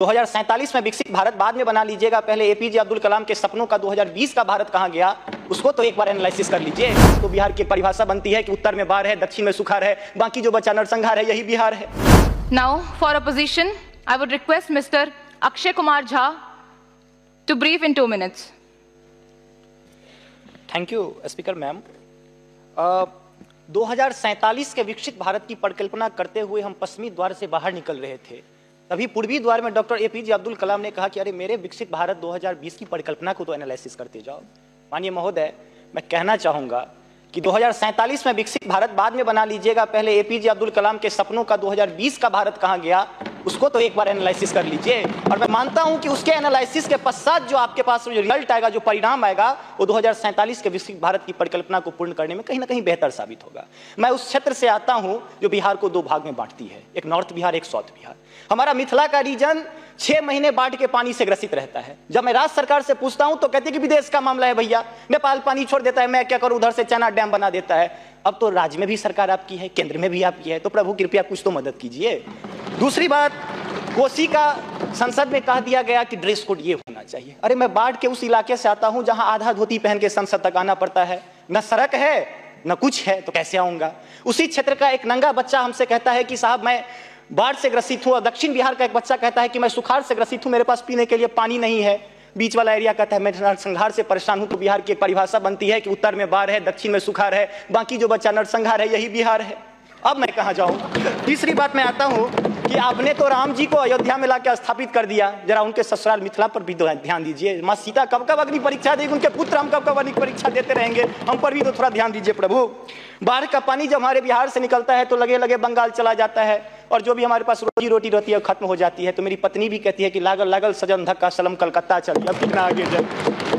2047 में विकसित भारत बाद में बना लीजिएगा, पहले एपीजे अब्दुल कलाम के सपनों का 2020 का भारत कहां गया उसको तो एक बार एनालिसिस कर लीजिए। तो बिहार की परिभाषा बनती है कि उत्तर में बाढ़ है, दक्षिण में सुखाड़ है, बाकी जो बचा नरसंहार है, यही बिहार है। Now for opposition I would request Mister Akshay Kumar Jha to brief in 2 minutes। Thank you speaker ma'am. 2047 के विकसित भारत की परिकल्पना करते हुए हम पश्चिमी द्वार से बाहर निकल रहे थे, तभी पूर्वी द्वार में डॉक्टर एपीजे अब्दुल कलाम ने कहा कि अरे मेरे विकसित भारत 2020 की परिकल्पना को तो एनालिसिस करते जाओ। माननीय महोदय, मैं कहना चाहूंगा कि 2047 में विकसित भारत बाद में बना लीजिएगा, पहले एपीजे अब्दुल कलाम के सपनों का 2020 का भारत कहां गया उसको तो एक बार एनालिसिस कर लीजिए। और मैं मानता हूं कि उसके एनालिसिस के पश्चात जो आपके पास जो रिजल्ट आएगा, जो परिणाम आएगा, वो 2047 के विकसित भारत की परिकल्पना को पूर्ण करने में कहीं ना कहीं बेहतर साबित होगा। मैं उस क्षेत्र से आता हूं जो बिहार को 2 भाग में बांटती है, एक नॉर्थ बिहार, एक साउथ बिहार। हमारा मिथिला का रीजन 6 महीने बाढ़ के पानी से ग्रसित रहता है। जब मैं राज्य सरकार से पूछता हूं तो कहते हैं कि विदेश का मामला है भैया, नेपाल पानी छोड़ देता है, मैं क्या करूं, उधर से चना डैम बना देता है। अब तो राज्य में भी सरकार आपकी है, केंद्र में भी आपकी है, तो प्रभु कृपया कुछ तो मदद कीजिए। दूसरी बात, कोसी का संसद में कह दिया गया कि ड्रेस कोड ये होना चाहिए। अरे मैं बाढ़ के उस इलाके से आता हूं जहां आधा धोती पहन के संसद तक आना पड़ता है, न सड़क है न कुछ है, तो कैसे आऊंगा। उसी क्षेत्र का एक नंगा बच्चा हमसे कहता है कि साहब मैं बाढ़ से ग्रसित हूं, और दक्षिण बिहार का एक बच्चा कहता है कि मैं सुखाड़ से ग्रसित हूं, मेरे पास पीने के लिए पानी नहीं है। बीच वाला एरिया कहता है मैं नरसंहार से परेशान हूं। तो बिहार की एक परिभाषा बनती है कि उत्तर में बाढ़ है, दक्षिण में सुखाड़ है, बाकी जो बचा नरसंहार है, यही बिहार है। अब मैं कहां जाऊं। तीसरी बात मैं आता हूं कि आपने तो राम जी को अयोध्या में लाकर स्थापित कर दिया, जरा उनके ससुराल मिथिला पर भी ध्यान दीजिए। माँ सीता कब कब अग्नि परीक्षा देगी, उनके पुत्र हम कब कब अग्नि परीक्षा देते रहेंगे, हम पर भी तो थोड़ा ध्यान दीजिए प्रभु। बाढ़ का पानी जब हमारे बिहार से निकलता है तो लगे लगे बंगाल चला जाता है, और जो भी हमारे पास रोजी रोटी रहती है खत्म हो जाती है। तो मेरी पत्नी भी कहती है कि लागल लागल सजन धक्का सलम कलकत्ता चल, अब कितना आगे जब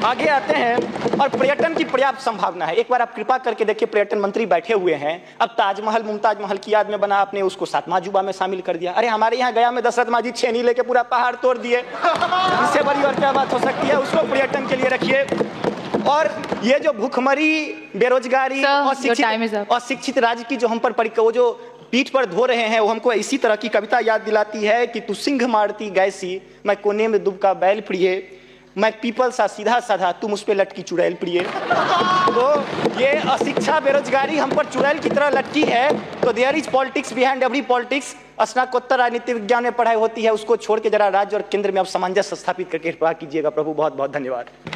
आगे आते हैं। और पर्यटन की पर्याप्त संभावना है। एक बार आप कृपा करके देखिए, पर्यटन मंत्री बैठे हुए हैं, अब ताजमहल मुमताज महल की याद में बना, आपने उसको 7वां अजूबा में शामिल कर दिया। अरे हमारे यहाँ गया में दशरथ माझी छेनी लेके पूरा पहाड़ तोड़ दिए, इससे बड़ी और क्या बात हो सकती है। उसको पर्यटन के लिए रखिए। और ये जो भूखमरी, बेरोजगारी और शिक्षित राज्य की जो हम पर वो जो पीठ पर धो रहे हैं, वो हमको इसी तरह की कविता याद दिलाती है कि तू सिंह मारती गैसी, मैं कोने में दुबका बैल प्रिय, मैं पीपल सा सीधा साधा, तुम उस पे लटकी चुड़ैल प्रिय। तो ये अशिक्षा, बेरोजगारी हम पर चुड़ैल की तरह लटकी है। तो there is politics behind every politics. स्नातकोत्तर राजनीति विज्ञान में पढ़ाई होती है, उसको छोड़ के जरा राज्य और केंद्र में अब सामंजस्य स्थापित करके कृपा कीजिएगा प्रभु। बहुत बहुत धन्यवाद।